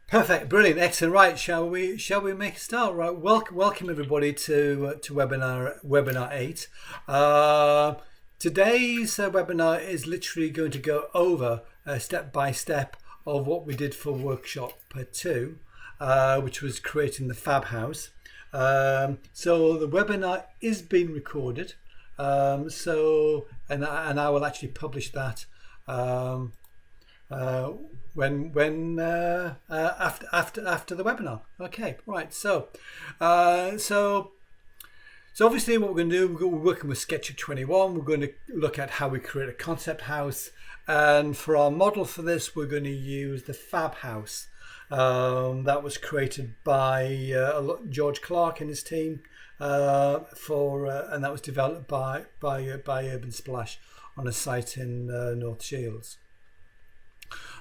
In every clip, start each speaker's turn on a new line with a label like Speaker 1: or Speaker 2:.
Speaker 1: Perfect, brilliant, excellent. Right, shall we make a start? Right, welcome everybody to webinar 8. Today's webinar is literally going to go over step by step of what we did for workshop 2, which was creating the Fab House. So the webinar is being recorded. And I will actually publish that when after the webinar. Okay, right. So obviously what we're going to do, we're working with SketchUp 21. We're going to look at how we create a concept house, and for our model for this, we're going to use the Fab House that was created by George Clark and his team, and that was developed by Urban Splash on a site in North Shields.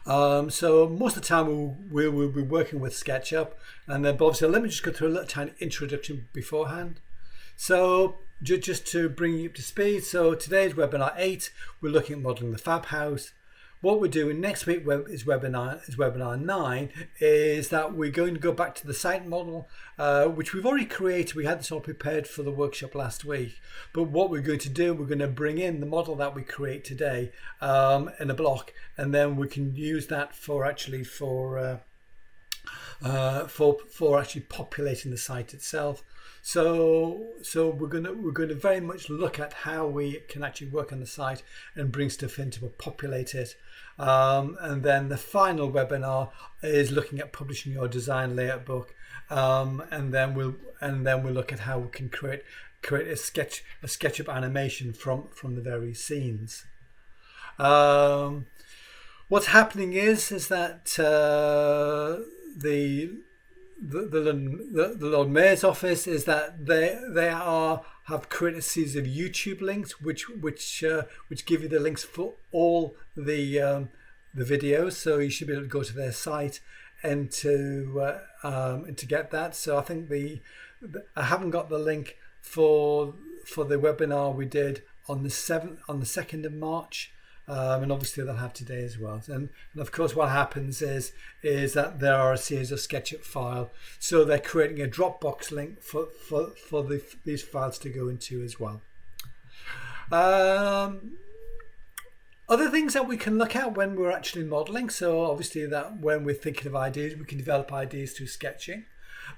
Speaker 1: So most of the time we'll be working with SketchUp, and then obviously let me just go through a little tiny introduction beforehand. So just to bring you up to speed, so today's webinar 8, we're looking at modeling the Fab House. What we're doing next week is webinar 9, is that we're going to go back to the site model, which we've already created. We had this all prepared for the workshop last week, but what we're going to do, we're going to bring in the model that we create today in a block, and then we can use that for actually populating the site itself. So we're going to very much look at how we can actually work on the site and bring stuff in to populate it. And then the final webinar is looking at publishing your design layout book. And then we'll look at how we can create a SketchUp animation from the various scenes. What's happening is that the Lord Mayor's office is that they have created a series of YouTube links which give you the links for all the videos, so you should be able to go to their site and to get that. So I think I haven't got the link for the webinar we did on the 2nd of March. And obviously they'll have today as well. And of course what happens is that there are a series of SketchUp files, so they're creating a Dropbox link for these files to go into as well. Other things that we can look at when we're actually modeling, so obviously that when we're thinking of ideas, we can develop ideas through sketching.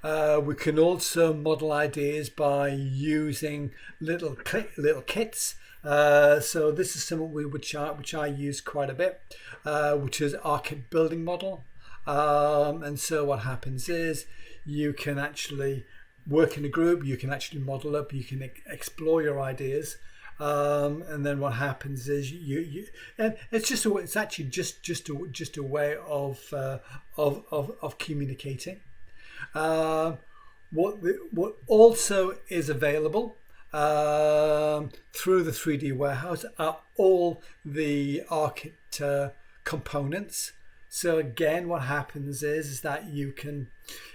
Speaker 1: We can also model ideas by using little kits. So this is something which I use quite a bit, which is Archit building model. And so what happens is you can actually work in a group, you can actually model up, you can explore your ideas, and then what happens is and it's actually just a way of communicating. What also is available through the 3D warehouse are all the Archit components. So again, what happens is that you can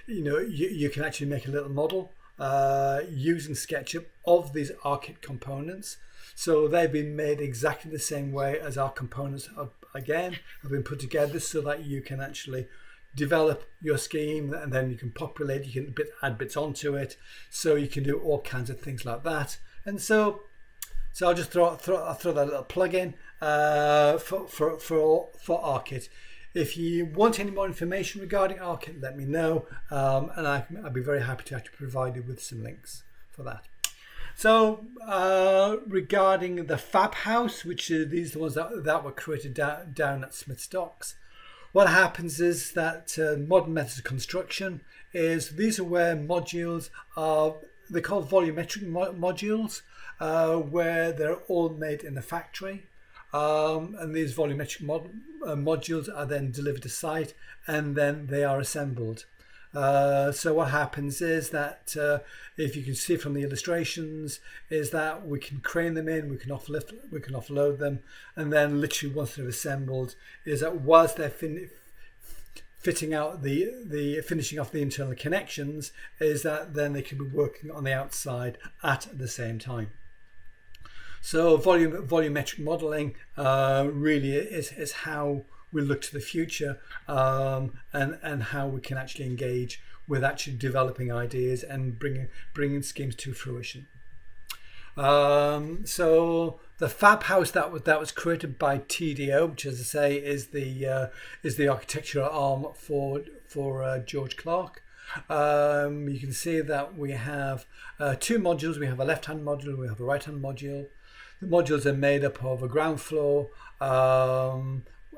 Speaker 1: actually make a little model using SketchUp of these Archit components. So they've been made exactly the same way as our components have been put together, so that you can actually develop your scheme, and then you can populate, you can add bits onto it, so you can do all kinds of things like that. And so I'll just throw that little plug in for Archit. If you want any more information regarding Archit, let me know, and I'd be very happy to actually provide you with some links for that. So regarding the Fab House, which these are the ones that were created down at Smith's Docks. What happens is that modern methods of construction is these are where modules are, they're called volumetric modules, where they're all made in a factory. And these volumetric modules are then delivered to site, and then they are assembled. So what happens is that if you can see from the illustrations, is that we can crane them in, we can offload them, and then literally once they're assembled, is that whilst they're finishing off the internal connections, is that then they can be working on the outside at the same time. So volumetric modeling really is how we'll look to the future, and how we can actually engage with actually developing ideas and bringing schemes to fruition. So the Fab House that was created by TDO, which, as I say, is the architectural arm for George Clark. You can see that we have two modules. We have a left-hand module, we have a right-hand module. The modules are made up of a ground floor,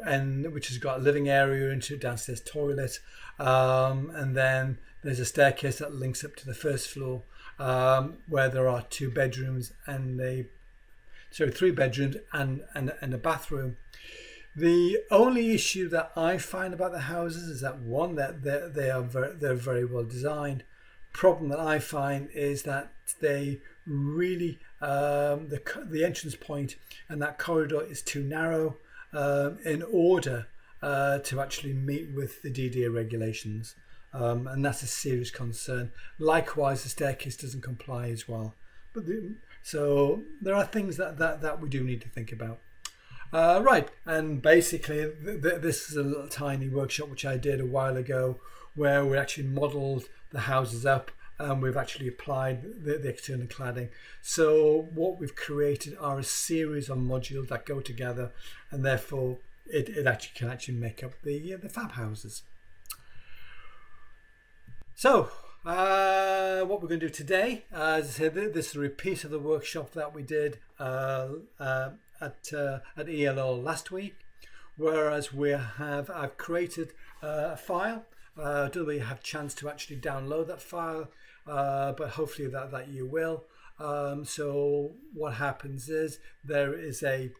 Speaker 1: and which has got a living area into a downstairs toilet, and then there's a staircase that links up to the first floor, where there are two bedrooms and three bedrooms and a bathroom. The only issue that I find about the houses is that, one, that they're very well designed. Problem that I find is that they really the entrance point and that corridor is too narrow in order to actually meet with the DDA regulations, and that's a serious concern. Likewise, the staircase doesn't comply as well. So there are things that we do need to think about. Right, and basically this is a little tiny workshop which I did a while ago, where we actually modelled the houses up and we've actually applied the external cladding. So what we've created are a series of modules that go together, and therefore it actually can make up the Fab houses. So what we're going to do today, as I said, this is a repeat of the workshop that we did at ELO last week, whereas I've created a file. I don't know if you have a chance to actually download that file, but hopefully that you will. So what happens is there is a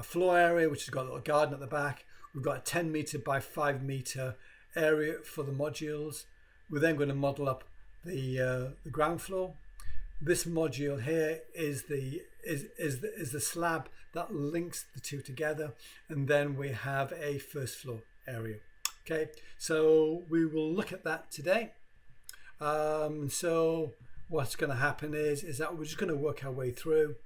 Speaker 1: floor area which has got a little garden at the back. We've got a 10 meter by 5 meter area for the modules. We're then going to model up the ground floor. This module here is the slab that links the two together, and then we have a first floor area. Okay, so we will look at that today. So what's going to happen is that we're just going to work our way through.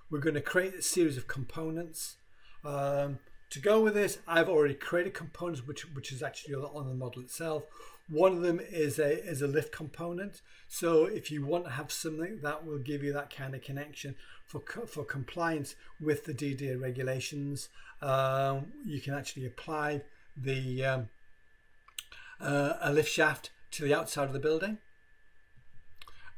Speaker 1: We're going to create a series of components. To go with this, I've already created components which is actually on the model itself. One of them is a lift component. So if you want to have something that will give you that kind of connection for compliance with the DDA regulations, you can actually apply a lift shaft to the outside of the building.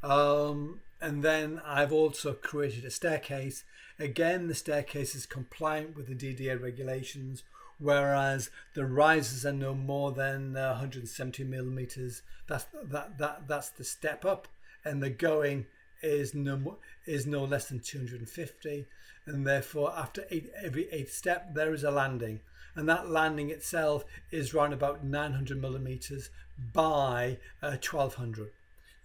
Speaker 1: And then I've also created a staircase. Again, the staircase is compliant with the DDA regulations, whereas the rises are no more than 170 millimeters. That's the step up, and the going is no less than 250, and therefore after every eighth step there is a landing, and that landing itself is around about 900 millimeters by 1200.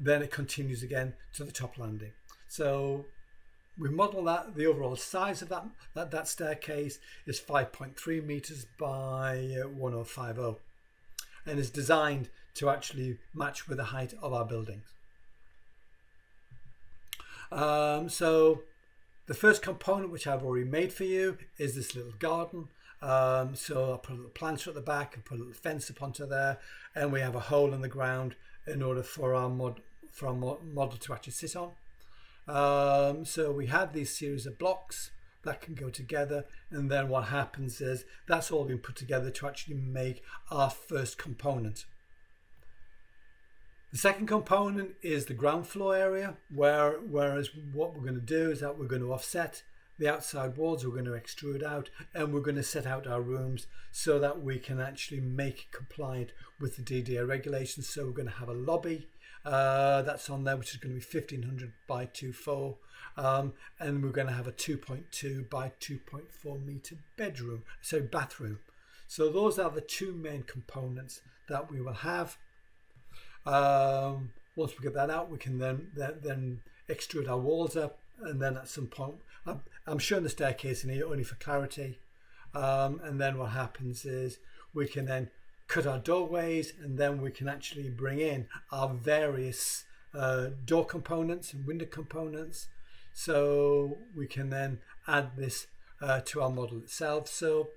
Speaker 1: Then it continues again to the top landing. So we model that the overall size of that staircase is 5.3 meters by 1050, and is designed to actually match with the height of our buildings. So the first component, which I've already made for you, is this little garden. So I'll put a little planter at the back and put a little fence up onto there, and we have a hole in the ground in order for our model to actually sit on. So we have these series of blocks that can go together, and then what happens is that's all been put together to actually make our first component. The second component is the ground floor area, whereas what we're going to do is that we're going to offset the outside walls, we're going to extrude out, and we're going to set out our rooms so that we can actually make it compliant with the DDA regulations. So we're going to have a lobby that's on there, which is going to be 1500 by 24, and we're going to have a 2.2 by 2.4 meter bathroom. So those are the two main components that we will have. Once we get that out, we can then extrude our walls up, and then at some point, I'm showing the staircase in here only for clarity, and then what happens is we can then cut our doorways, and then we can actually bring in our various door components and window components, so we can then add this to our model itself. So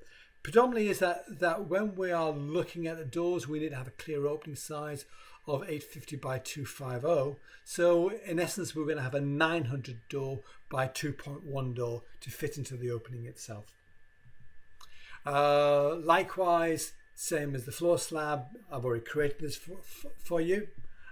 Speaker 1: predominantly is that when we are looking at the doors, we need to have a clear opening size of 850 by 250. So in essence, we're going to have a 900 door by 2.1 door to fit into the opening itself. Likewise, same as the floor slab, I've already created this for you.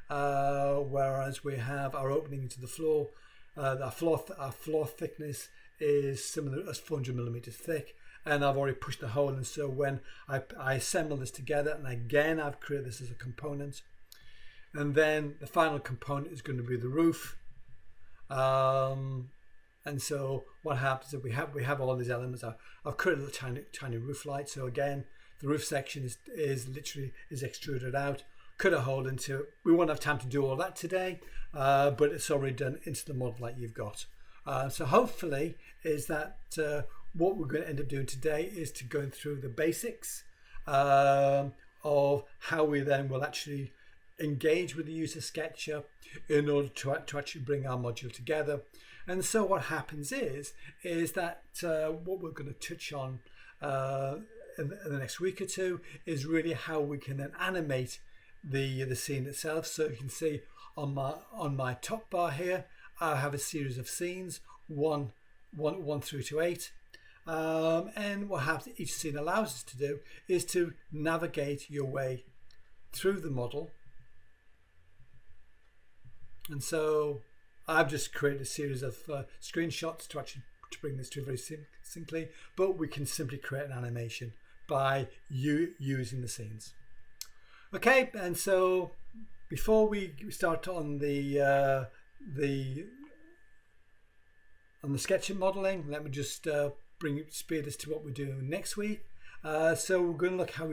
Speaker 1: Whereas we have our opening into the floor, our floor thickness is similar as 400 millimeters thick, and I've already pushed the hole in. So when I assemble this together, and again I've created this as a component, and then the final component is going to be the roof. And so what happens is we have all these elements. I've created a little tiny roof light. So again, the roof section is literally extruded out. Cut a hole into it. We won't have time to do all that today, but it's already done into the model that you've got. So hopefully is that what we're going to end up doing today is to go through the basics of how we then will actually engage with the use of SketchUp in order to actually bring our module together. And so what happens is that what we're going to touch on in the next week or two is really how we can then animate the scene itself. So you can see on my top bar here, I have a series of scenes, one through to 8. And what happens, each scene allows us to do is to navigate your way through the model. And so I've just created a series of screenshots to bring this to very simply, but we can simply create an animation by using the scenes. Okay, and so before we start on the SketchUp modeling, let me just speed us to what we're doing next week. So we're going to look how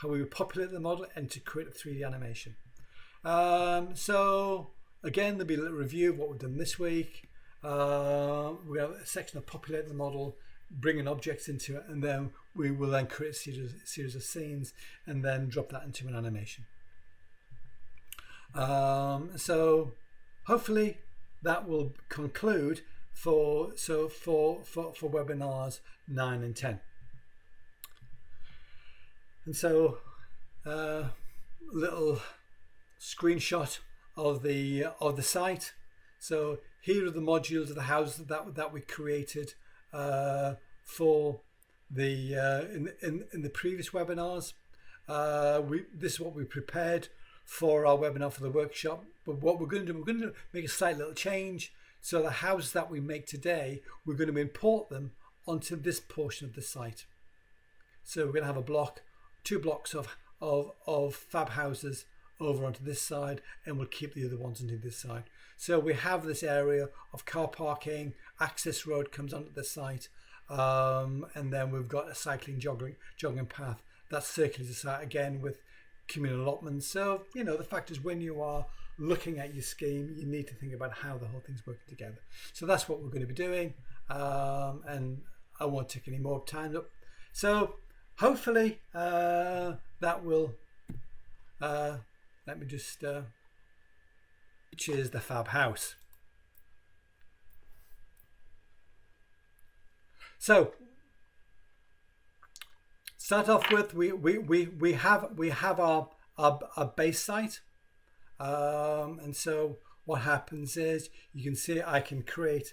Speaker 1: we populate the model and to create a 3D animation. So again, there'll be a little review of what we've done this week. We have a section of populate the model, bringing objects into it, and then we will then create a series of scenes and then drop that into an animation. So hopefully that will conclude for webinars 9 and 10. And so little screenshot of the site. So here are the modules of the houses that we created for the in the previous webinars. This is what we prepared for our webinar for the workshop. But what we're going to do, we're going to make a slight little change. So the houses that we make today, we're going to import them onto this portion of the site. So we're going to have two blocks of fab houses over onto this side, and we'll keep the other ones onto this side. So we have this area of car parking, access road comes onto the site, and then we've got a cycling jogging path that circulates the site again with communal allotments. So the fact is, when you are looking at your scheme, you need to think about how the whole thing's working together. So that's what we're going to be doing, and I won't take any more time up. So hopefully that will let me just which is the fab house. So start off with we have our base site, and so what happens is you can see I can create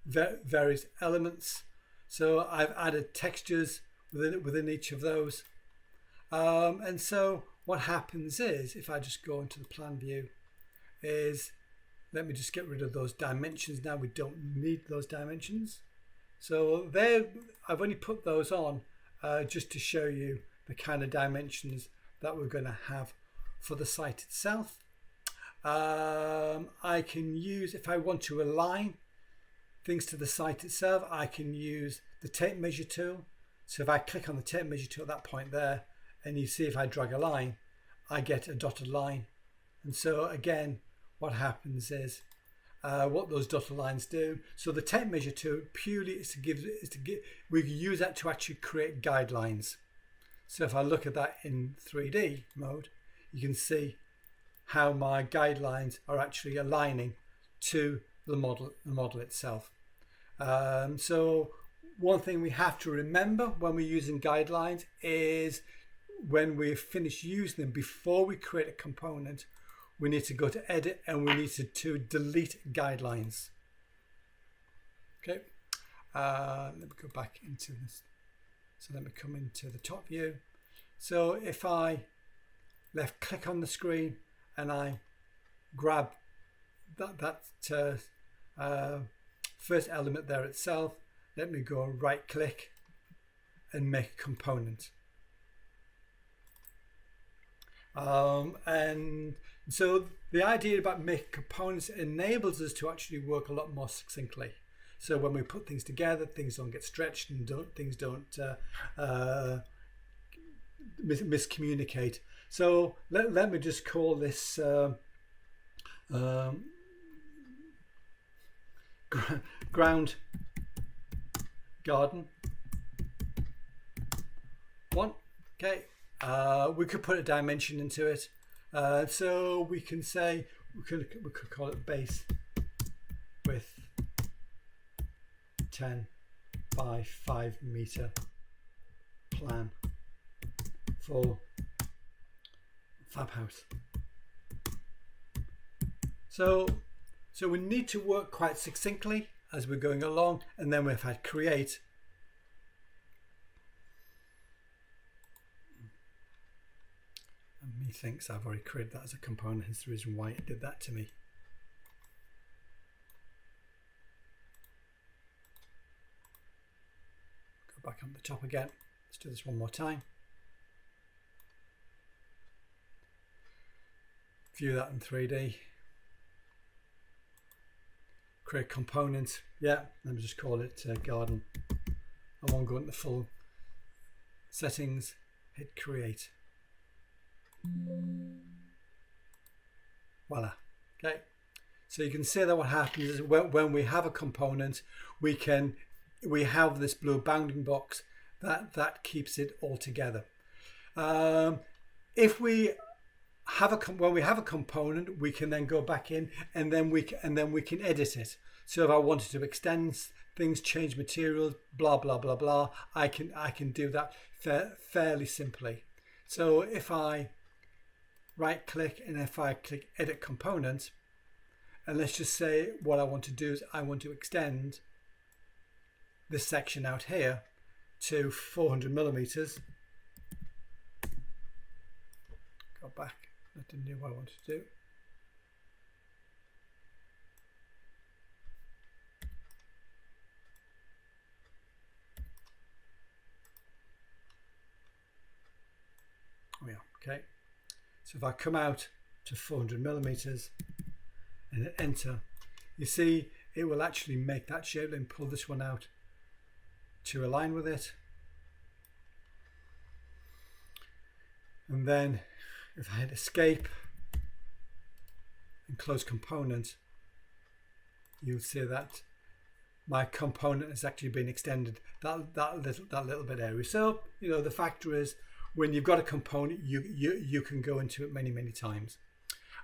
Speaker 1: various elements. So I've added textures within each of those, and so what happens is, if I just go into the plan view, is let me just get rid of those dimensions. Now we don't need those dimensions. So there, I've only put those on just to show you the kind of dimensions that we're going to have for the site itself. I can use, if I want to align things to the site itself, I can use the tape measure tool. So if I click on the tape measure tool at that point there, and you see if I drag a line, I get a dotted line. And so again, what happens is what those dotted lines do. So the tape measure tool purely is to give, we use that to actually create guidelines. So if I look at that in 3D mode, you can see how my guidelines are actually aligning to the model itself. So one thing we have to remember when we're using guidelines is when we've finished using them, before we create a component, we need to go to edit and we need to delete guidelines. Okay, let me go back into this. So let me come into the top view. So if I left click on the screen and I grab that first element there itself, let me go right click and make a component. And so the idea about making components enables us to actually work a lot more succinctly. So when we put things together, things don't get stretched and things don't miscommunicate. So let me just call this ground garden 1. Okay, we could put a dimension into it. So we can say we could call it base width 10 by 5 meter plan for fab house. So we need to work quite succinctly as we're going along, and then we've had create. And me thinks I've already created that as a component, hence the reason why it did that to me. Go back on the top again. Let's do this one more time. View that in 3D. Create component. Yeah, let me just call it garden. I won't go into full settings. Hit create. Voila. Okay. So you can see that what happens is when we have a component, we have this blue bounding box that keeps it all together. If we have when we have a component, we can then go back in and then we can edit it. So if I wanted to extend things, change materials, blah blah blah blah, I can do that fairly simply. So if I right click and if I click edit component, and let's just say what I want to do is I want to extend this section out here to 400 millimeters. Go back. I didn't know what I wanted to do. Oh yeah, okay. So if I come out to 400 millimeters and hit enter, you see it will actually make that shape and pull this one out to align with it. And then if I hit escape and close component, you'll see that my component has actually been extended that little bit area. So the factor is when you've got a component, you can go into it many times.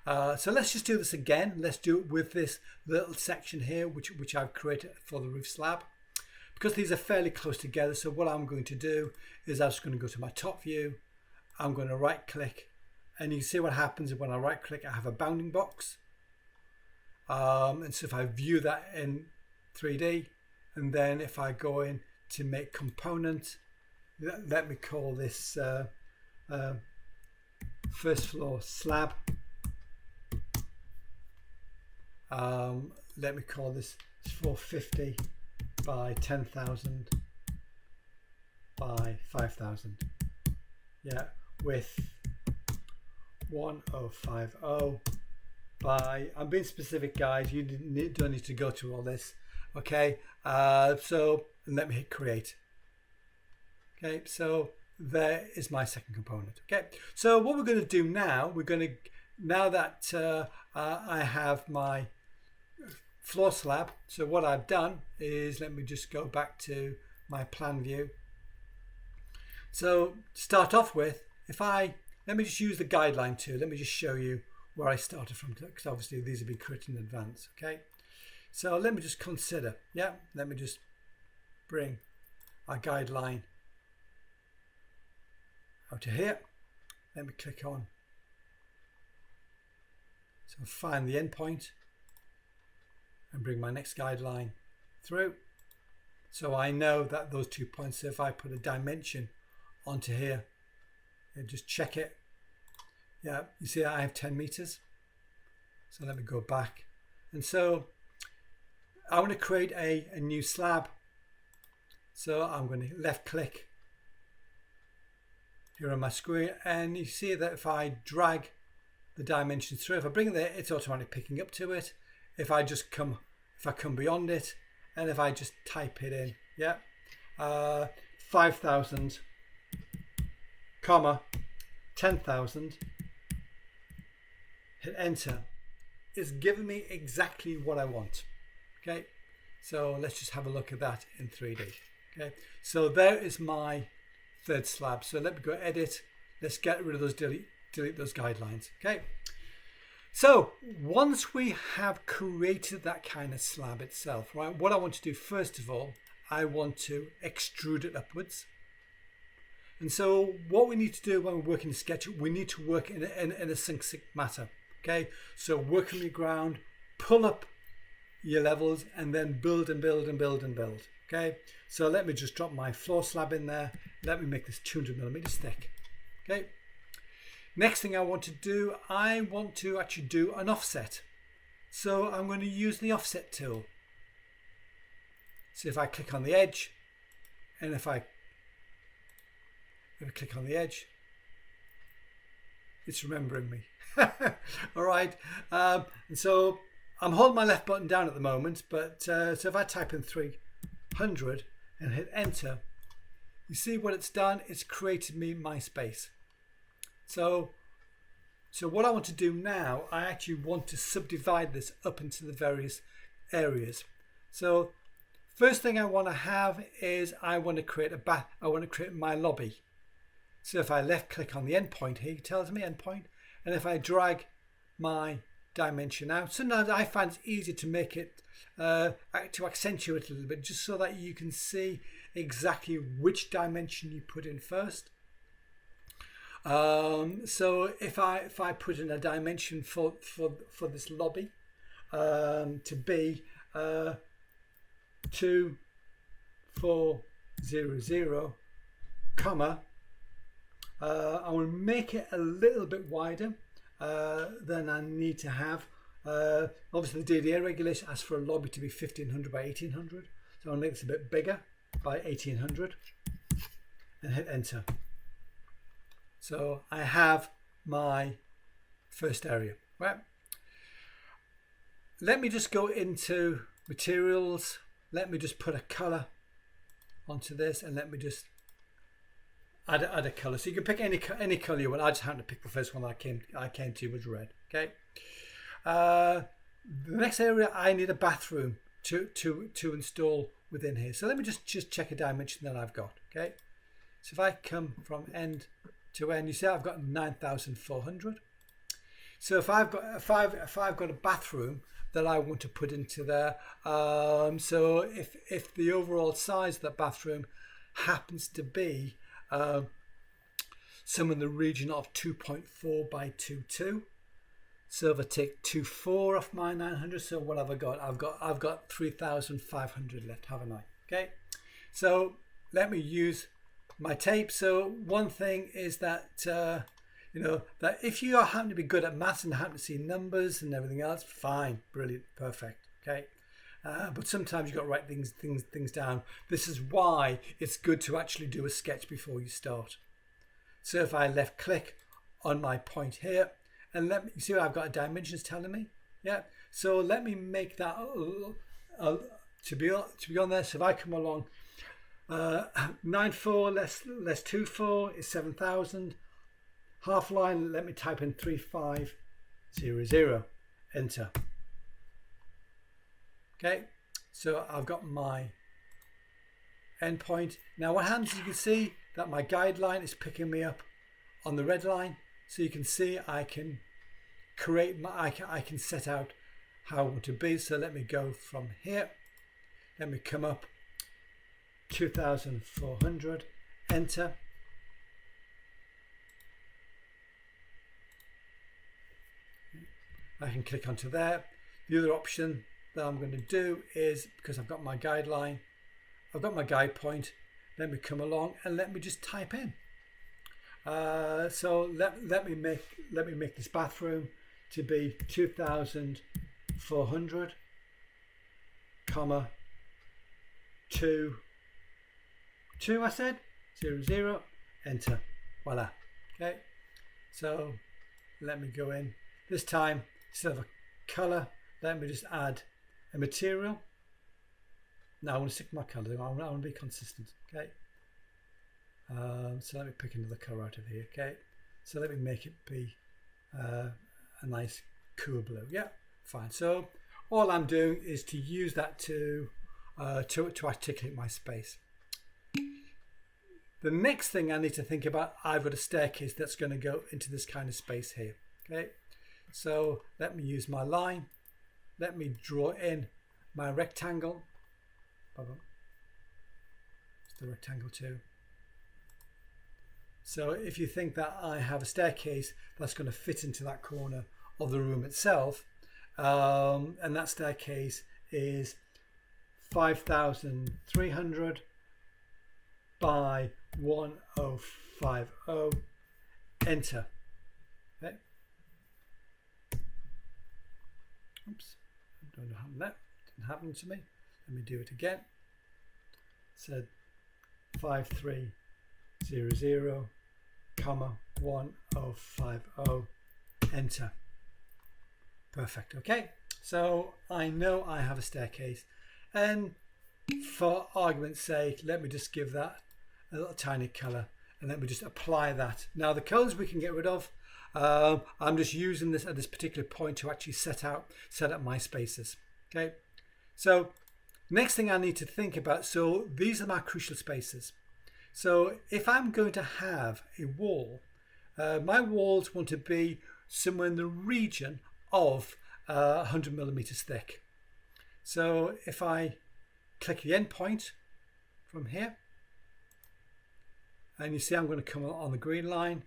Speaker 1: So let's just do this again. Let's do it with this little section here, which I've created for the roof slab, because these are fairly close together. So what I'm going to do is I'm just going to go to my top view. I'm going to right click, and you can see what happens when I right click. I have a bounding box, and so if I view that in 3D, and then if I go in to make component, let me call this first floor slab. Let me call this 450 by 10,000 by 5,000. Yeah, with 1050 by, I'm being specific guys, you don't need to go through all this. Okay, so let me hit create. Okay, so there is my second component. Okay, so what we're going to do now, now that I have my floor slab, so what I've done is, let me just go back to my plan view. So to start off with, let me just use the guideline tool. Let me just show you where I started from, because obviously these have been created in advance. Okay, so let me just consider. Yeah, let me just bring our guideline out to here. Let me click on. So find the endpoint and bring my next guideline through. So I know that those 2 points, so if I put a dimension onto here and just check it, yeah, you see I have 10 meters. So let me go back. And so I want to create a new slab. So I'm going to left click here on my screen, and you see that if I drag the dimensions through, if I bring it there, it's automatically picking up to it. If I come beyond it, and if I just type it in, yeah, 5,000, comma, 10,000, hit enter, it's giving me exactly what I want. Okay, so let's just have a look at that in 3D. Okay, so there is my third slab. So let me go edit. Let's get rid of those, delete those guidelines. Okay, so once we have created that kind of slab itself, right, what I want to do first of all, I want to extrude it upwards. And so what we need to do when we're working in SketchUp, we need to work in a succinct manner. Okay, so work on your ground, pull up your levels, and then build and build and build and build. Okay, so let me just drop my floor slab in there. Let me make this 200 millimeters thick. Okay, next thing I want to do, I want to actually do an offset. So I'm going to use the offset tool. So if I click on the edge, and if I click on the edge, it's remembering me. All right, and so I'm holding my left button down at the moment, but so if I type in 300 and hit enter, you see what it's done? It's created me my space. So what I want to do now, I actually want to subdivide this up into the various areas. So first thing I want to have is I want to create I want to create my lobby. So if I left click on the endpoint here, it tells me endpoint, and if I drag my dimension out, sometimes I find it's easier to make it to accentuate it a little bit, just so that you can see exactly which dimension you put in first. So if I put in a dimension for this lobby to be 2400, comma, I will make it a little bit wider than I need to have. Obviously the DDA regulation asks for a lobby to be 1500 by 1800, so I'll make this a bit bigger by 1800 and hit enter. So I have my first area. Right, let me just go into materials, let me just put a color onto this, and let me just add a color. So you can pick any color you want. I just happen to pick the first one I came to was red. Okay. The next area, I need a bathroom to install within here. So let me just check a dimension that I've got. Okay. So if I come from end to end, you see I've got 9,400. So if I've got a bathroom that I want to put into there, so if the overall size of that bathroom happens to be some in the region of 2.4 by 2.2. So if I take 2.4 off my 900, so what have I got? I've got 3,500 left, haven't I? Okay, so let me use my tape. So one thing is that you know that if you happen to be good at maths and happen to see numbers and everything else, fine, brilliant, perfect. Okay. But sometimes you've got to write things down. This is why it's good to actually do a sketch before you start. So if I left click on my point here, and let me see what I've got a dimensions telling me. Yeah. So let me make that to be on there. So if I come along, 9.4 less 2.4 is 7,000. Half line. Let me type in 3,500. Enter. Okay, so I've got my endpoint. Now what happens, you can see that my guideline is picking me up on the red line. So you can see I can create I can set out how I want to be. So let me go from here. Let me come up 2400, enter. I can click onto there. The other option that I'm going to do is, because I've got my guideline, I've got my guide point, let me come along and let me just type in. So let me make this bathroom to be 2400, comma 2 I said 00, enter. Voila. Okay, so let me go in this time. Instead of a color, let me just add a material. Now I want to stick my color. I want to be consistent. Okay, so let me pick another color out of here. Okay, so let me make it be a nice cool blue. Yeah, fine. So all I'm doing is to use that to articulate my space. The next thing I need to think about, I've got a staircase that's going to go into this kind of space here. Okay, so let me use my line. Let me draw in my rectangle. It's the rectangle too. So if you think that I have a staircase that's going to fit into that corner of the room itself, and that staircase is 5300 by 1050, enter. Okay. Oops, I don't know how that didn't happen to me. Let me do it again. Said 5300, comma 1050, enter. Perfect. Okay, so I know I have a staircase, and for argument's sake, let me just give that a little tiny color, and let me just apply that. Now the colors we can get rid of. I'm just using this at this particular point to actually set up my spaces. Okay, so next thing I need to think about, so these are my crucial spaces. So if I'm going to have a wall, my walls want to be somewhere in the region of 100 millimeters thick. So if I click the end point from here, and you see I'm going to come on the green line,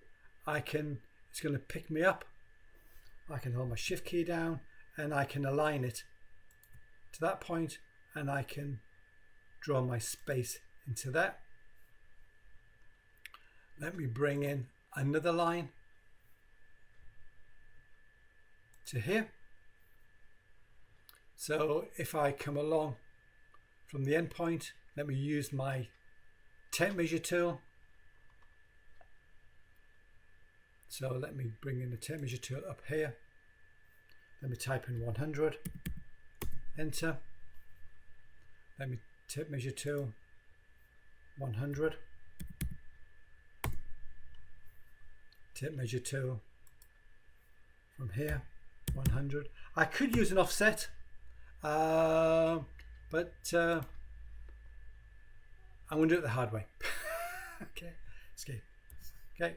Speaker 1: it's going to pick me up. I can hold my shift key down and I can align it to that point, and I can draw my space into that. Let me bring in another line to here. So if I come along from the end point, let me use my tape measure tool. So let me bring in the tape measure tool up here. Let me type in 100, enter. Let me tape measure tool 100, tape measure tool from here 100. I could use an offset, but I'm going to do it the hard way. Okay, escape. Okay,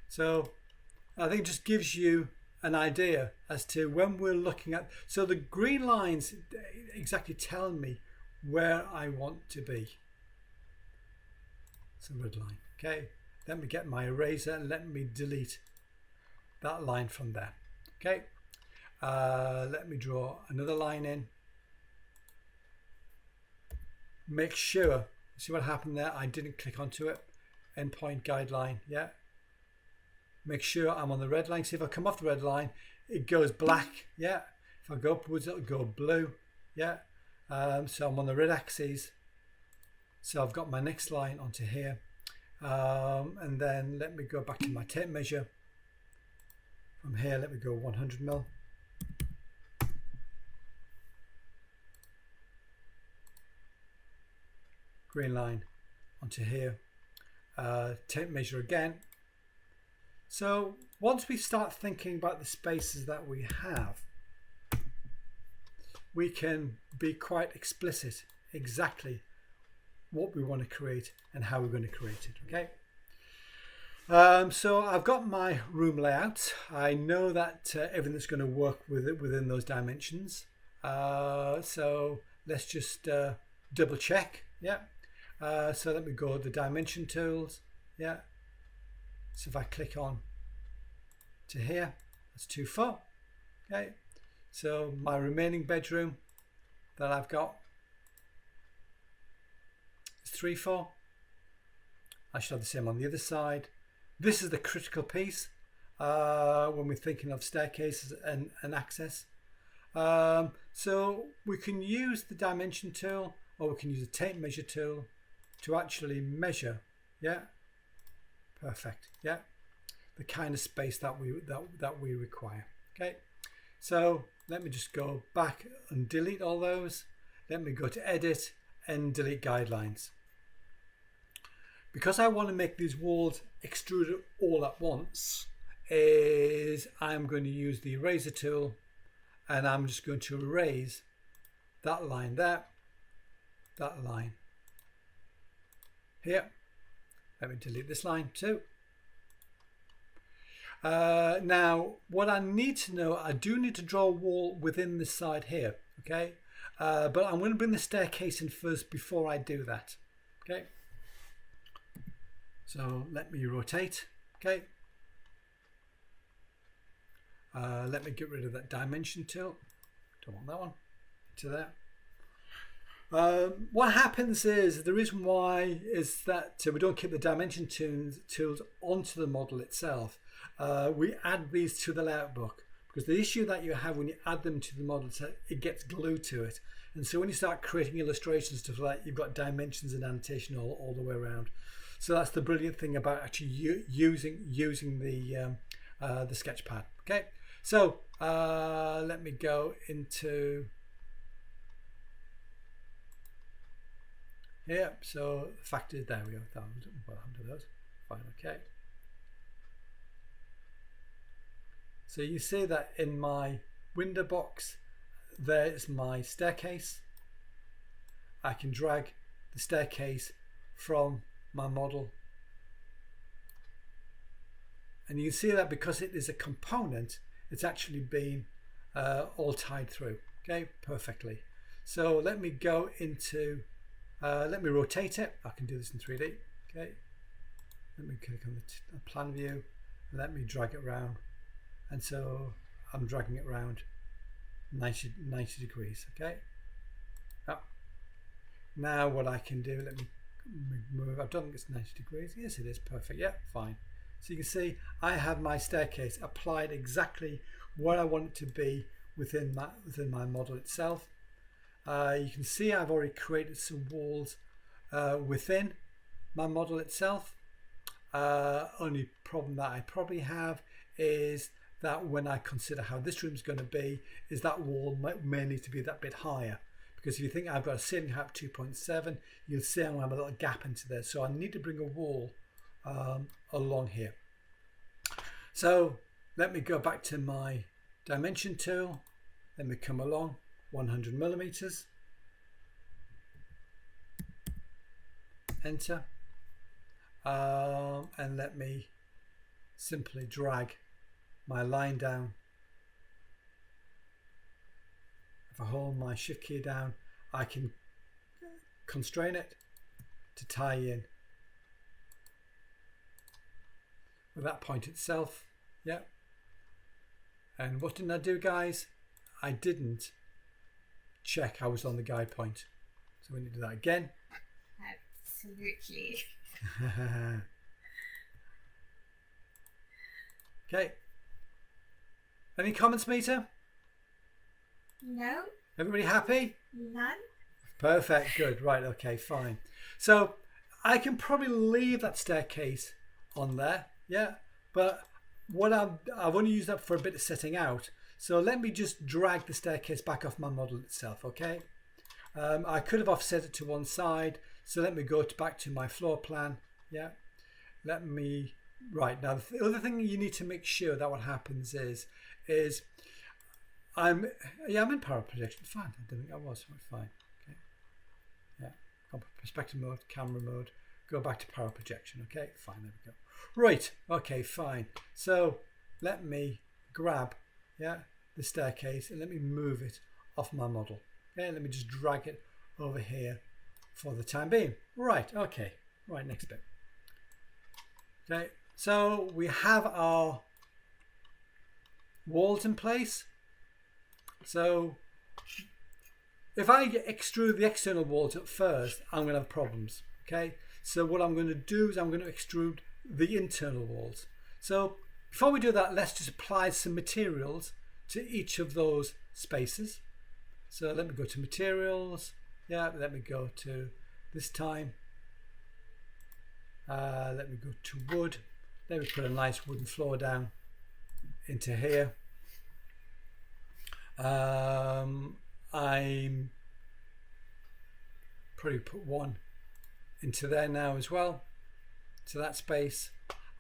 Speaker 1: so I think it just gives you an idea as to when we're looking at, so the green lines exactly tell me where I want to be. It's a red line. Okay, let me get my eraser and let me delete that line from there. Okay, let me draw another line in. Make sure, see what happened there, I didn't click onto it. Endpoint guideline, yeah. Make sure I'm on the red line. See, if I come off the red line, it goes black, yeah. If I go upwards, it'll go blue, yeah. So I'm on the red axis. So I've got my next line onto here. And then let me go back to my tape measure. From here, let me go 100 mil. Green line onto here. Tape measure again. So once we start thinking about the spaces that we have, we can be quite explicit exactly what we want to create and how we're going to create it. Okay. So I've got my room layout. I know that everything's going to work within those dimensions. So let's just double check. Yeah. So let me go to the dimension tools. Yeah. So if I click on to here, that's 2, 4. Okay. So my remaining bedroom that I've got is 3, 4. I should have the same on the other side. This is the critical piece when we're thinking of staircases and access. So we can use the dimension tool, or we can use the tape measure tool to actually measure. Yeah, perfect. Yeah, the kind of space that we require. Okay, so let me just go back and delete all those. Let me go to edit and delete guidelines. Because I want to make these walls extruded all at once, I'm going to use the eraser tool, and I'm just going to erase that line there, that line here. Let me delete this line too. Now, what I need to know, I do need to draw a wall within this side here, okay? But I'm going to bring the staircase in first before I do that, okay? So let me rotate, okay? Let me get rid of that dimension tool. Don't want that one. To there. What happens is, the reason why is that we don't keep the dimension tools onto the model itself. We add these to the layout book, because the issue that you have when you add them to the model is that it gets glued to it. And so when you start creating illustrations, stuff like that, you've got dimensions and annotation all the way around. So that's the brilliant thing about actually using the sketch pad. Okay, so let me go into here. So factors, there we go. What happened to those? Fine, okay. So you see that in my window box, there's my staircase. I can drag the staircase from my model, and you can see that because it is a component, it's actually been all tied through, okay, perfectly. So let me go into let me rotate it. I can do this in 3D. Okay, let me click on the plan view, and let me drag it around, and so I'm dragging it around 90 degrees. Okay, now what I can do, let me move. I don't think it's 90 degrees. Yes, it is. Perfect. Yeah, fine. So you can see I have my staircase applied exactly where I want it to be within my model itself. You can see I've already created some walls within my model itself. Only problem that I probably have is that when I consider how this room is going to be, is that wall may need to be that bit higher. Because if you think I've got a ceiling height of 2.7, you'll see I'm going to have a little gap into there. So I need to bring a wall along here. So let me go back to my dimension tool. Let me come along 100 millimeters. Enter. And let me simply drag my line down. If I hold my shift key down, I can constrain it to tie in with that point itself. Yeah. And what didn't I do, guys? I didn't check I was on the guide point. So we need to do that again.
Speaker 2: Absolutely.
Speaker 1: Okay. Any comments, Mita?
Speaker 2: No.
Speaker 1: Everybody happy?
Speaker 2: None.
Speaker 1: Perfect. Good. Right. Okay. Fine. So I can probably leave that staircase on there. Yeah. But what I've only used that for a bit of setting out. So let me just drag the staircase back off my model itself. Okay. I could have offset it to one side. So let me go back to my floor plan. Yeah. Let me. Right. Now the other thing you need to make sure that what happens is I'm in power projection. Fine. I didn't think I was. Fine. Okay. Yeah. Perspective mode, camera mode. Go back to power projection. Okay. Fine. There we go. Right. Okay. Fine. So let me grab the staircase and let me move it off my model. Okay. Let me just drag it over here for the time being. Right, okay, right, next bit. Okay, so we have our walls in place. So if I extrude the external walls at first, I'm going to have problems. Okay, so what I'm going to do is I'm going to extrude the internal walls. So before we do that, let's just apply some materials to each of those spaces. So let me go to materials. Yeah, let me go to this time. Let me go to wood. Let me put a nice wooden floor down into here. I'm probably put one into there now as well, to that space.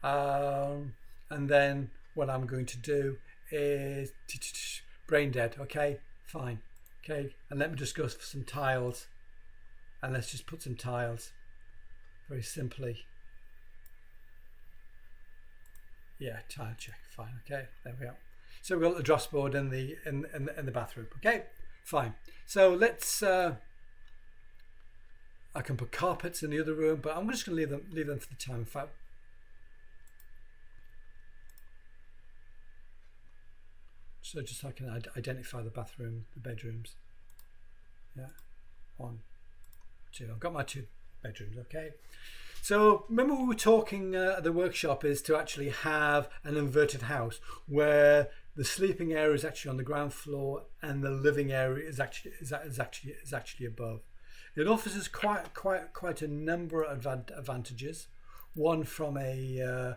Speaker 1: And then what I'm going to do is brain dead. Okay, fine. Okay, and let me just go for some tiles, and let's just put some tiles very simply. Yeah, tile check, fine. Okay, there we go. So we've got the dross board in the bathroom. Okay, fine. So let's I can put carpets in the other room, but I'm just going to leave them for the time. In fact, so just so I can identify the bathroom, the bedrooms. Yeah, 1, 2. I've got my 2 bedrooms. Okay. So remember we were talking at the workshop is to actually have an inverted house where the sleeping area is actually on the ground floor and the living area is actually above. It offers us quite a number of advantages. One from an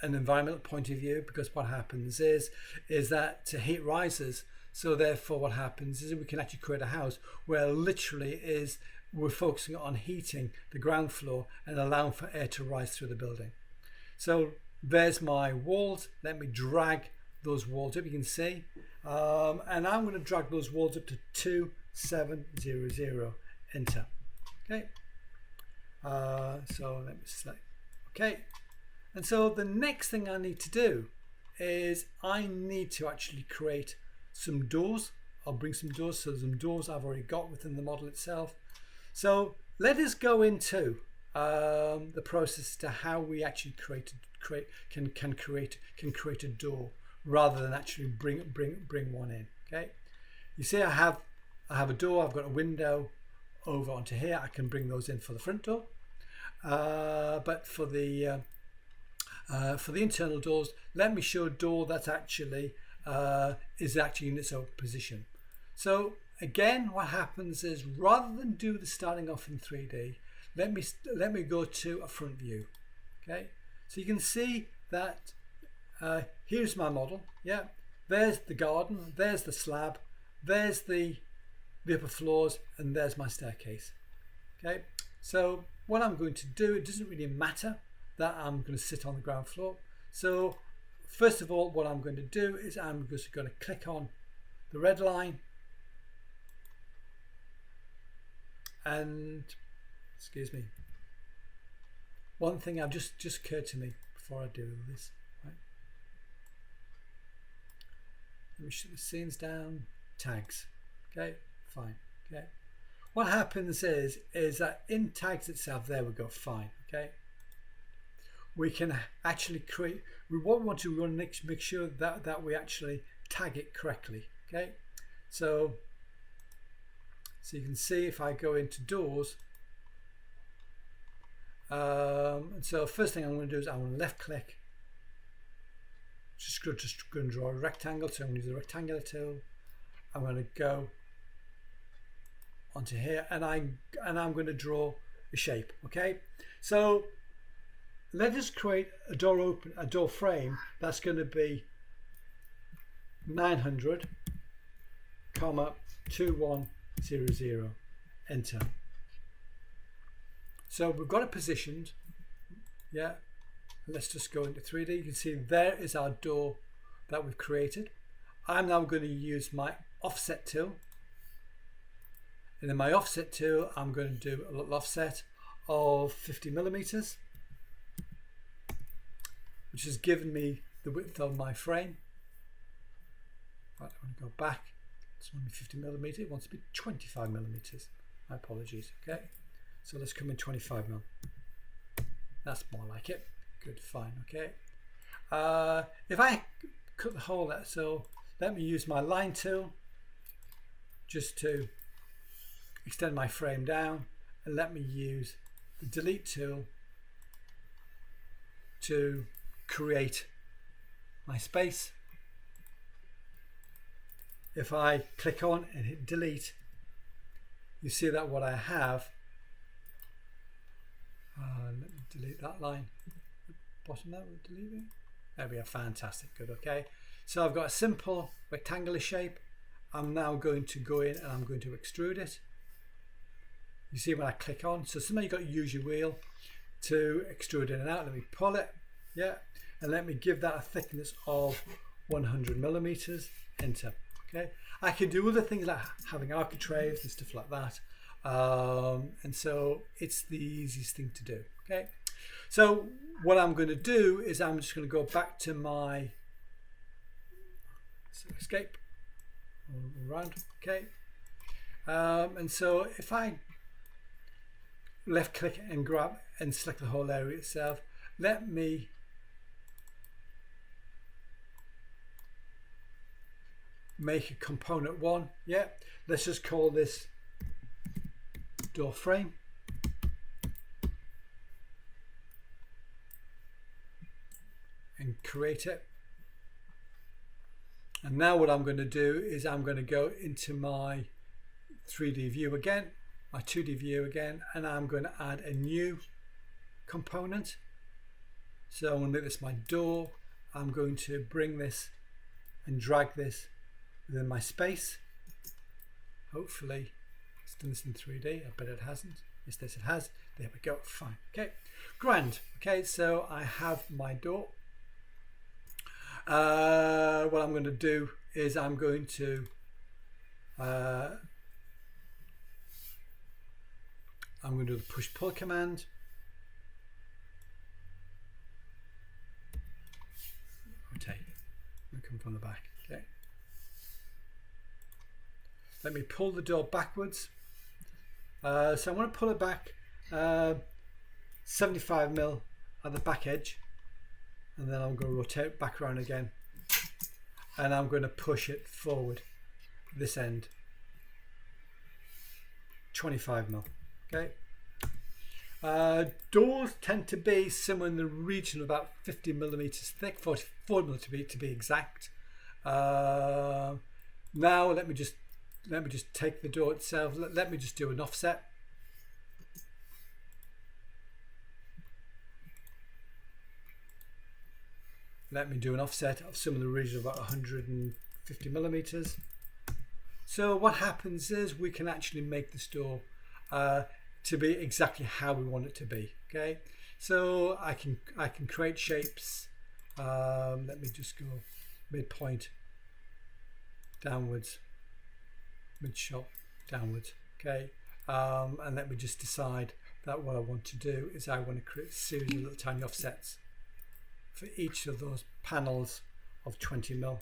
Speaker 1: environmental point of view, because what happens is that heat rises. So therefore, what happens is we can actually create a house where literally we're focusing on heating the ground floor and allowing for air to rise through the building. So there's my walls. Let me drag those walls up. You can see, and I'm going to drag those walls up to 2700. Enter. Okay. So let me select. Okay. And so the next thing I need to do is I need to actually create some doors. I'll bring some doors. So some doors I've already got within the model itself. So let us go into the process to how we actually can create a door rather than actually bring one in. Okay. You see, I have a door. I've got a window over onto here. I can bring those in for the front door, but for the internal doors, let me show a door that actually is actually in its own position. So again, what happens is rather than do the starting off in 3D, let me go to a front view. Okay, so you can see that here's my model. Yeah, there's the garden, there's the slab, there's the upper floors, and there's my staircase. Okay, so what I'm going to do, it doesn't really matter that I'm going to sit on the ground floor. So first of all, what I'm going to do is I'm just going to click on the red line, and excuse me, one thing I've just occurred to me before I do this. Right? Let me shut the scenes down. Tags. Okay, fine. Okay. What happens is that in tags itself, there we go. Fine. Okay. We can actually create. We want to make sure that we actually tag it correctly. Okay. So you can see if I go into doors. And so first thing I'm going to do is I'm going to left click. Just going to draw a rectangle. So I'm going to use the rectangular tool. I'm going to go onto here, and I'm going to draw a shape. Okay. So let us create a door frame that's going to be 900, 2100. Enter. So we've got it positioned. Yeah. Let's just go into 3D. You can see there is our door that we've created. I'm now going to use my offset tool. And in my offset tool, I'm going to do a little offset of 50 millimeters, which has given me the width of my frame. Right, I want to go back. It's only 50 millimeters. It wants to be 25 millimeters. My apologies. Okay, so let's come in 25mm. That's more like it. Good, fine. Okay. If I cut the hole out, so let me use my line tool just to extend my frame down, and let me use the delete tool to create my space. If I click on and hit delete, you see that what I have, let me delete that line, bottom that we're deleting. There we are, fantastic, good, okay. So I've got a simple rectangular shape. I'm now going to go in and I'm going to extrude it. You see when I click on, so sometimes you've got to use your wheel to extrude in and out. Let me pull it, yeah, and let me give that a thickness of 100mm, enter. Okay, I can do other things like having architraves and stuff like that, and so it's the easiest thing to do. Okay, so what I'm going to do is I'm just going to go back to my escape around. Okay, and so if I left click and grab and select the whole area itself, let me make a component one. Yeah, let's just call this door frame, and create it. And now what I'm going to do is I'm going to go into my 3D view again, my 2D view again, and I'm going to add a new component. So I'm going to make this my door. I'm going to bring this and drag this within my space. Hopefully it's done this in 3D. I bet it hasn't. Yes, this it has. There we go. Fine. Okay, grand. Okay, so I have my door. What I'm going to do is I'm going to do the push pull command. Rotate. I'm come from the back. Okay. Let me pull the door backwards. So I'm going to pull it back 75mm at the back edge, and then I'm going to rotate back around again, and I'm going to push it forward this end 25mm. Okay. Doors tend to be somewhere in the region of about 50mm thick, 44mm to be exact. Now let me just take the door itself. Let me just do an offset. Let me do an offset of some of the region of about 150mm. So what happens is we can actually make this door to be exactly how we want it to be. Okay, so I can create shapes. Let me just go midpoint downwards, mid shot downwards. Okay, and let me just decide that what I want to do is I want to create a series of little tiny offsets for each of those panels of 20mm.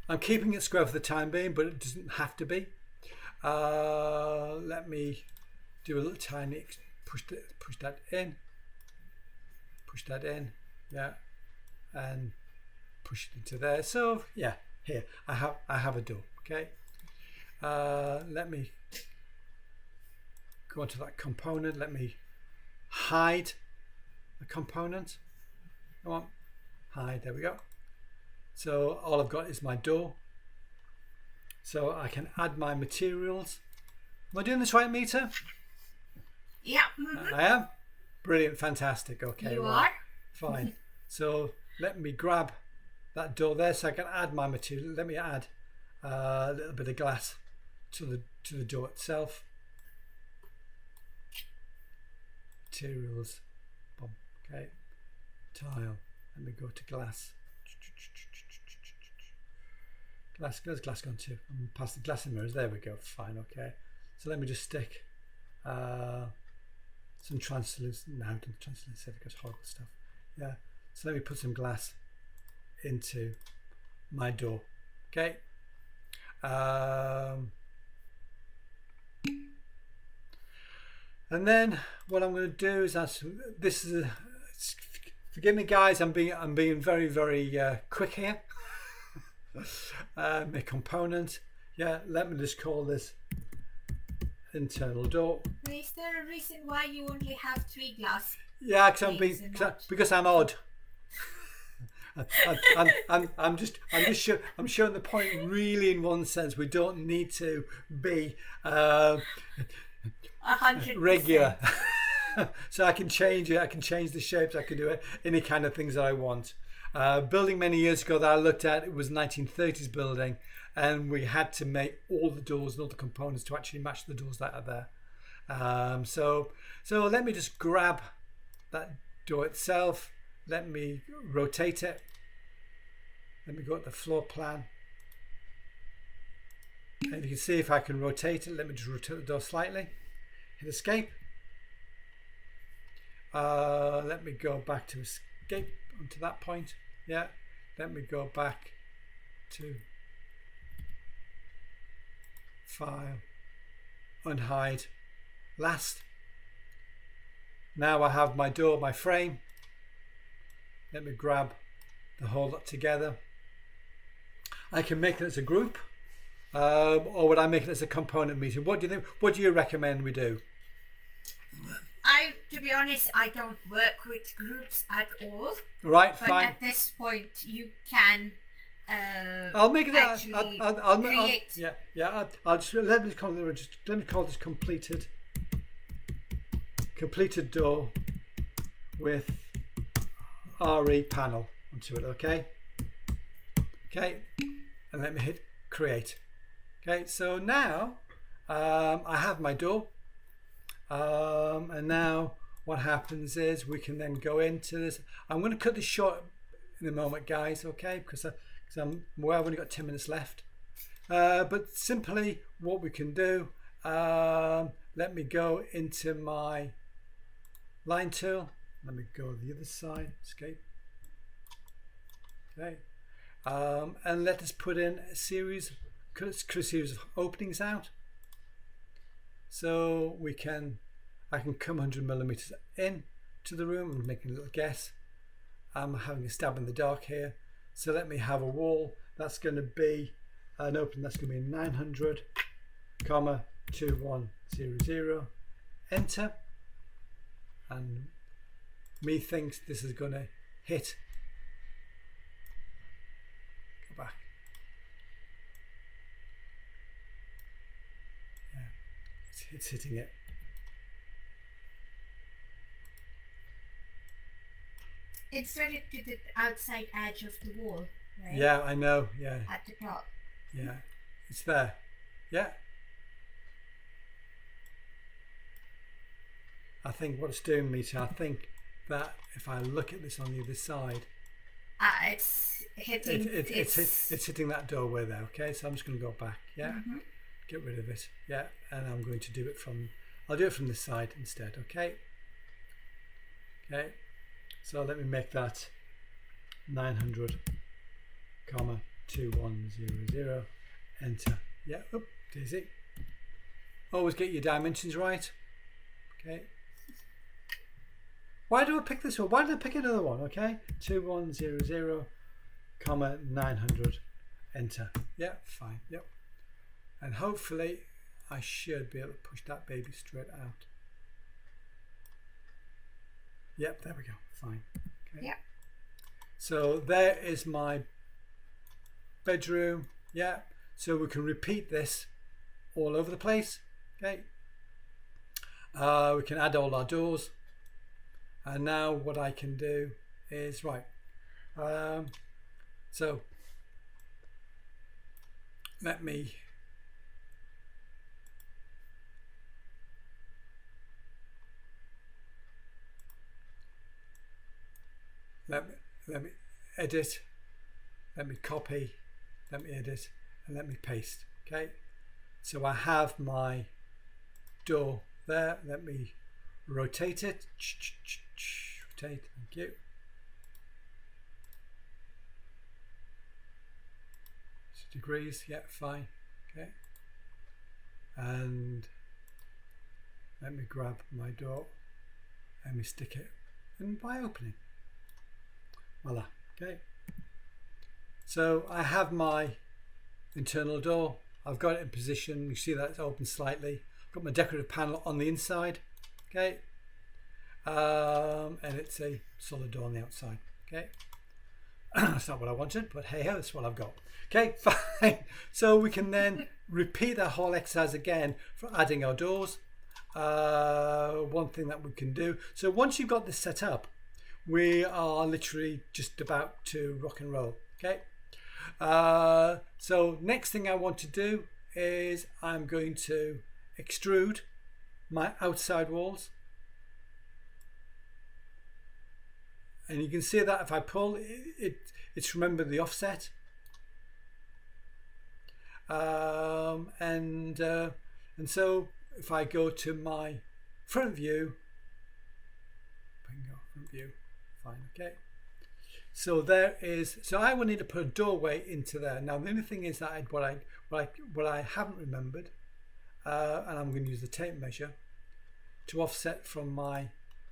Speaker 1: I'm keeping it square for the time being, but it doesn't have to be. Let me do a little tiny push that in, yeah, and push it into there. So yeah, here I have a door. Okay, let me go onto that component. Let me hide the component. Come on, hide. There we go. So all I've got is my door. So I can add my materials. Am I doing this right, Meter?
Speaker 2: Yeah.
Speaker 1: I am. Brilliant, fantastic. Okay,
Speaker 2: You
Speaker 1: right.
Speaker 2: are?
Speaker 1: Fine. So let me grab that door there so I can add my material. Let me add a little bit of glass to the door itself. Materials. Boom. Okay. Tile. Let me go to glass. Glass, where's glass gone to? I'm past the glass in mirrors. There we go. Fine. Okay. So let me just stick some translucent, no, don't translucent because horrible stuff. Yeah, so let me put some glass into my door. Okay. And then what I'm going to do is forgive me guys, I'm being very quick here. My component, yeah, let me just call this internal door.
Speaker 2: Is there a reason why you only have 3 glass?
Speaker 1: Yeah, because I'm odd. I'm showing the point. Really, in one sense, we don't need to be
Speaker 2: 100%.
Speaker 1: regular. So I can change it. I can change the shapes. I can do any kind of things that I want. Building many years ago that I looked at, it was 1930s building, and we had to make all the doors and all the components to actually match the doors that are there. So let me just grab that door itself. Let me rotate it. Let me go to the floor plan. And you can see if I can rotate it. Let me just rotate the door slightly. Hit escape. Let me go back to escape onto that point. Yeah. Let me go back to File, Unhide, Last. Now I have my door, my frame. Let me grab the whole lot together. I can make it as a group, or would I make it as a component meeting? What do you think? What do you recommend we do?
Speaker 2: To be honest, I don't work with groups at all.
Speaker 1: Right,
Speaker 2: but
Speaker 1: fine.
Speaker 2: At this point, you can.
Speaker 1: I'll make it.
Speaker 2: I'll create.
Speaker 1: I'll just let me call this completed door with RE panel onto it. Okay, and let me hit create. Okay, so now I have my door, and now what happens is we can then go into this. I'm going to cut this short in a moment, guys. Okay, because I've only got 10 minutes left. But simply what we can do, let me go into my line tool. Let me go to the other side, escape. Okay, and let us put in a series of openings out. So I can come 100 millimeters in to the room. I'm making a little guess. I'm having a stab in the dark here. So let me have a wall. That's going to be an opening. That's going to be 900, 2100. Enter. And me thinks this is going to hit. Go back. Yeah, it's hitting it.
Speaker 2: Insert it to the outside edge of the wall, right?
Speaker 1: Yeah, I know. Yeah.
Speaker 2: At the top.
Speaker 1: Yeah, it's there. Yeah. I think what it's doing, Mita, I think that if I look at this on the other side,
Speaker 2: it's hitting.
Speaker 1: It's hitting that doorway there. Okay, so I'm just going to go back. Yeah.
Speaker 2: Mm-hmm.
Speaker 1: Get rid of it. Yeah, and I'm going to do it I'll do it from this side instead. Okay. Okay. So let me make that 900, 2100. Enter. Yeah. Oh, Daisy. Always get your dimensions right. Okay. Why do I pick this one? Why did I pick another one? Okay. 2100, 900. Enter. Yeah. Fine. Yep. And hopefully I should be able to push that baby straight out. Yep, there we go. Fine. Okay.
Speaker 2: Yep.
Speaker 1: So there is my bedroom. Yeah. So we can repeat this all over the place. Okay. We can add all our doors. And now what I can do is so let me edit, let me copy, let me edit, and let me paste. Okay, so I have my door there. Let me rotate it. Rotate, thank you. Degrees, yeah, fine. Okay. And let me grab my door and we stick it in by opening. Voila. Okay. So I have my internal door. I've got it in position. You see that it's open slightly. I've got my decorative panel on the inside. Okay. And it's a solid door on the outside. Okay. That's not what I wanted, but hey ho, that's what I've got. Okay, fine. So we can then repeat that whole exercise again for adding our doors. One thing that we can do. So once you've got this set up, we are literally just about to rock and roll. Okay. So next thing I want to do is I'm going to extrude my outside walls. And you can see that if I pull it's remember the offset. And so if I go to my front view, bingo, front view, fine, okay. So there is. So I will need to put a doorway into there. Now the only thing is that what I haven't remembered, and I'm going to use the tape measure to offset from my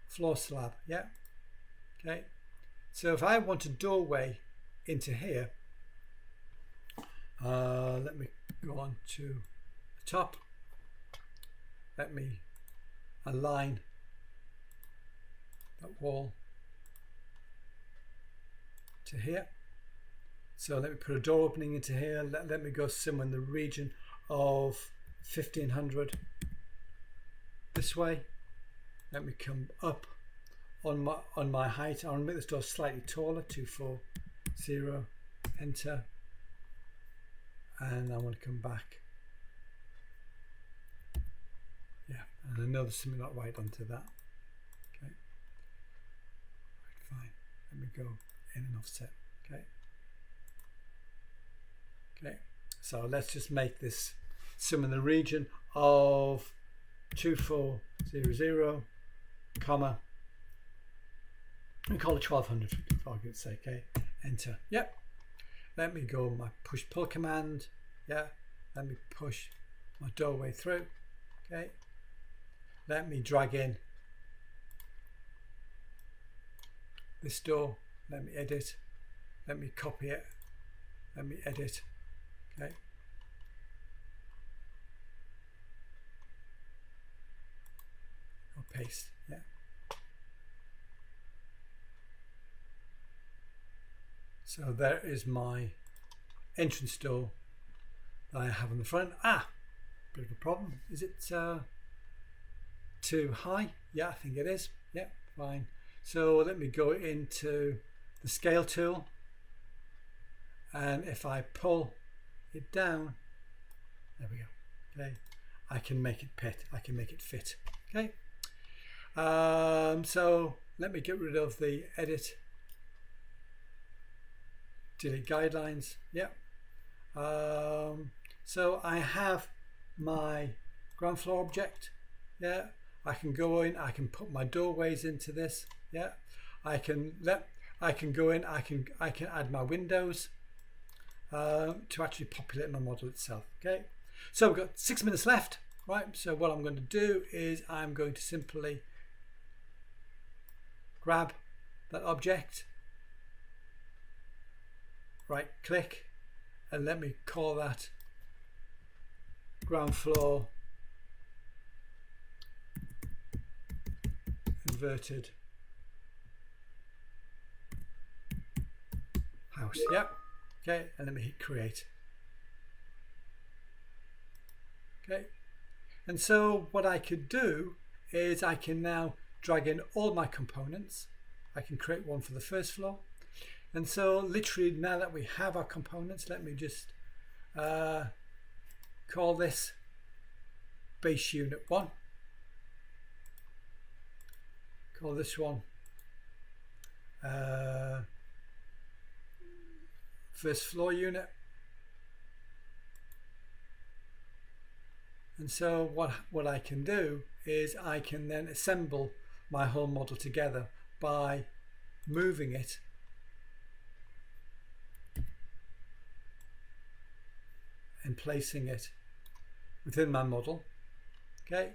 Speaker 1: floor slab. Yeah. Okay. So if I want a doorway into here, let me go on to the top. Let me align that wall to here. So let me put a door opening into here. Let me go somewhere in the region of 1500 this way. Let me come up on my height. I want to make this door slightly taller. 240, enter, and I want to come back. Yeah, and I know there's something not right onto that. Okay, right, fine. Let me go in and offset. Okay. Okay. So let's just make this some in the region of 2400, comma. We call it 1200 for argument's sake. Okay. Enter. Yep. Let me go my push pull command. Yeah. Let me push my doorway through. Okay. Let me drag in this door. Let me edit. Let me copy it. Let me edit. Okay. Or paste. Yeah. So there is my entrance door that I have on the front. Bit of a problem. Is it too high? Yeah, I think it is. Yeah, fine. So let me go into the scale tool, and if I pull it down, there we go. Okay, I can make it fit. I can make it fit. Okay. So let me get rid of the edit, delete guidelines. Yeah. So I have my ground floor object. Yeah. I can go in. I can put my doorways into this. Yeah. I can go in. I can add my windows to actually populate my model itself. Okay. So we've got 6 minutes left. Right. So what I'm going to do is I'm going to simply grab that object, right click, and let me call that ground floor inverted house. Yep. Okay, and let me hit create. Okay, and so what I could do is I can now drag in all my components. I can create one for the first floor, and so literally now that we have our components, let me just call this base unit 1, call this one first floor unit, And so what I can do is I can then assemble my whole model together by moving it and placing it within my model. Okay,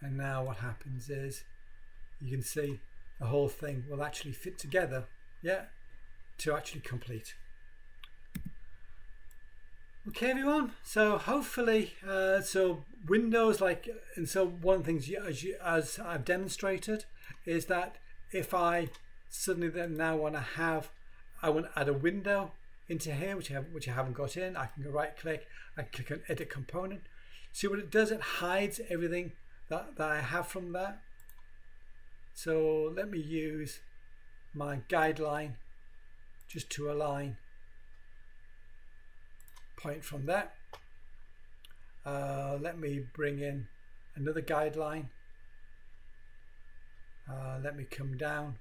Speaker 1: and now what happens is you can see the whole thing will actually fit together, yeah, to actually complete. Okay everyone, so hopefully so Windows, like, and so one of the things as I've demonstrated is that if I suddenly then now want to add a window into here which I haven't got in, I can go right click, I click on edit component. See what it does, it hides everything that I have from there. So let me use my guideline just to align point from there. Let me bring in another guideline. Let me come down.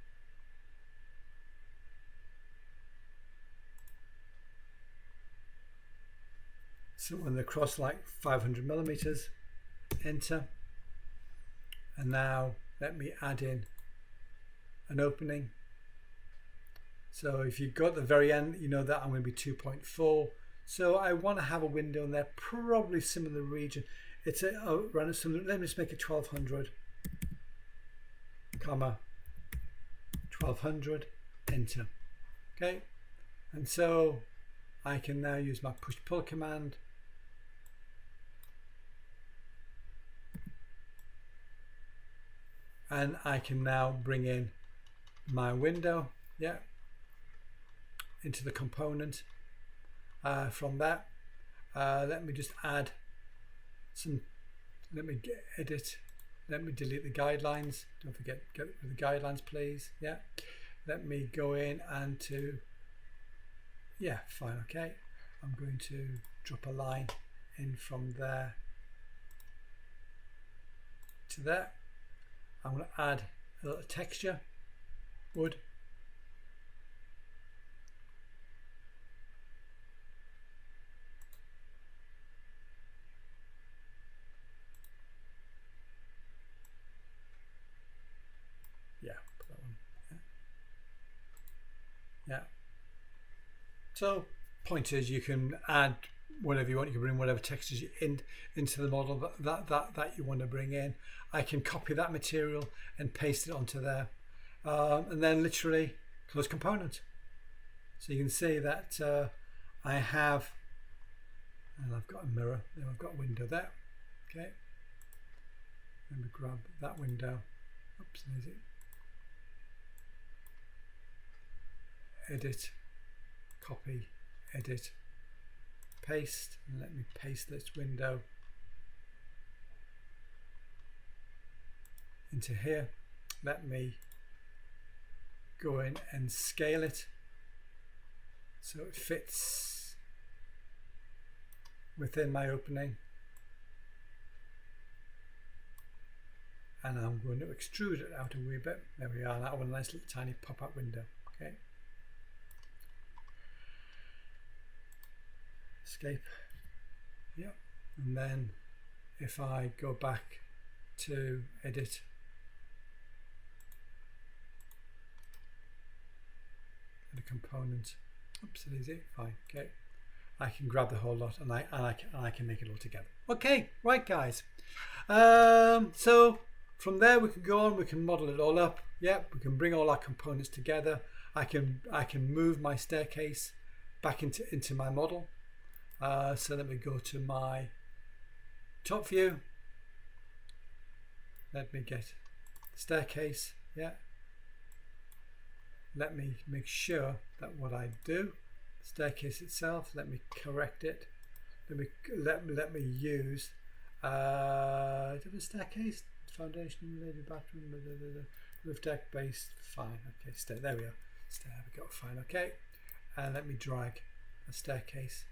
Speaker 1: So when they're across like 500 millimeters, enter. And now let me add in an opening. So if you go at the very end, you know that I'm going to be 2.4. So I want to have a window in there, probably similar region. It's around some. Let me just make it 1200, comma 1200. Enter. Okay, and so I can now use my push-pull command. And I can now bring in my window, yeah, into the component. From that, let me just add some, let me edit, let me delete the guidelines. Don't forget, get rid of the guidelines, please. Yeah, let me go in and to, yeah, fine, okay. I'm going to drop a line in from there to there. I'm going to add a little texture, wood. Yeah, put that one. Yeah. So point is you can add whatever you want. You can bring whatever textures into the model that you want to bring in. I can copy that material and paste it onto there, and then literally close component. So you can see that I have, and I've got a mirror. Then I've got a window there. Okay. Let me grab that window. Oops, easy. Edit, copy, edit, paste, and let me paste this window into here. Let me go in and scale it so it fits within my opening, and I'm going to extrude it out a wee bit. There we are. That one, a nice little tiny pop-up window. Okay. Escape. Yep. And then if I go back to edit, the component, oops, it is it, fine, okay. I can grab the whole lot and I can make it all together. Okay, right guys. So from there we can go on, we can model it all up. Yep, we can bring all our components together. I can move my staircase back into my model. So let me go to my top view. Let me get the staircase. Yeah. Let me make sure that what I do, staircase itself, let me correct it. Let me use the staircase, foundation, maybe bathroom, roof deck, base, fine. Okay, stair. There we are. Stair. We got fine. Okay, and let me drag a staircase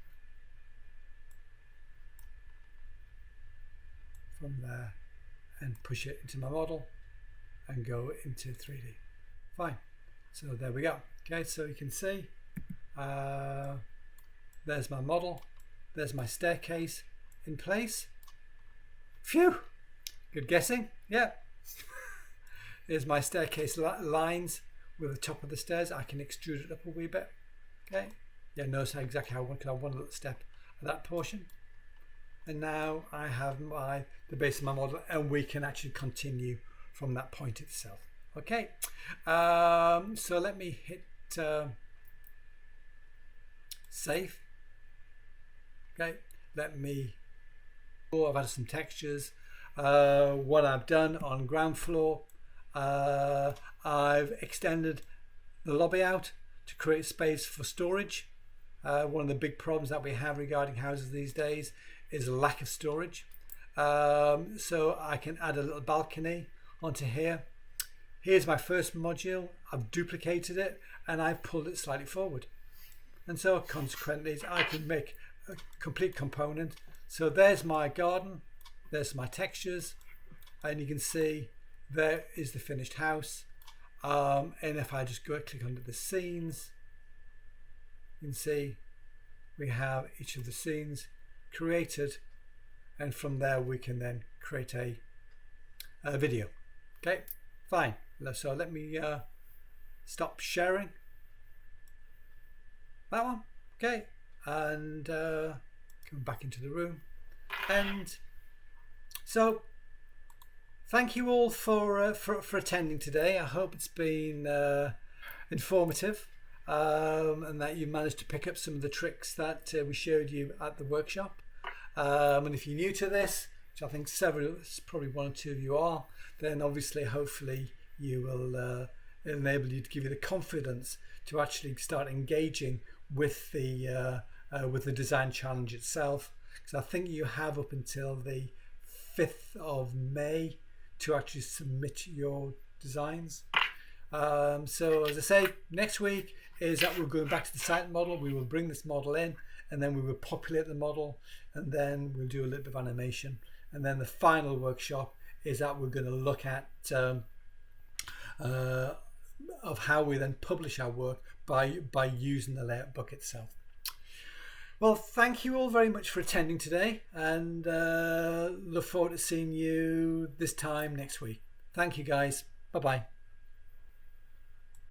Speaker 1: from there and push it into my model and go into 3D. Fine. So there we go. Okay, so you can see there's my model, there's my staircase in place. Phew, good guessing. Yeah. Here's my staircase lines with the top of the stairs. I can extrude it up a wee bit. Okay. Yeah, notice exactly how I want a little step at that portion. And now I have the base of my model, and we can actually continue from that point itself. Okay. So let me hit save. Okay. I've added some textures. What I've done on ground floor, I've extended the lobby out to create space for storage. One of the big problems that we have regarding houses these days is a lack of storage. So I can add a little balcony onto here. Here's my first module. I've duplicated it and I've pulled it slightly forward. And so consequently I can make a complete component. So there's my garden, there's my textures, and you can see there is the finished house. And if I just go click under the scenes, you can see we have each of the scenes created, and from there we can then create a video. Okay, fine. So let me stop sharing that one. Okay, and come back into the room. And so thank you all for attending today. I hope it's been informative, and that you managed to pick up some of the tricks that we showed you at the workshop. And if you're new to this, which I think probably one or two of you are, then obviously hopefully you will enable you to give you the confidence to actually start engaging with the design challenge itself. Because I think you have up until the 5th of May to actually submit your designs. So as I say, next week is that we're going back to the site model. We will bring this model in, and then we will populate the model, and then we'll do a little bit of animation. And then the final workshop is that we're going to look at of how we then publish our work by using the layout book itself. Well, thank you all very much for attending today, and look forward to seeing you this time next week. Thank you guys. Bye bye.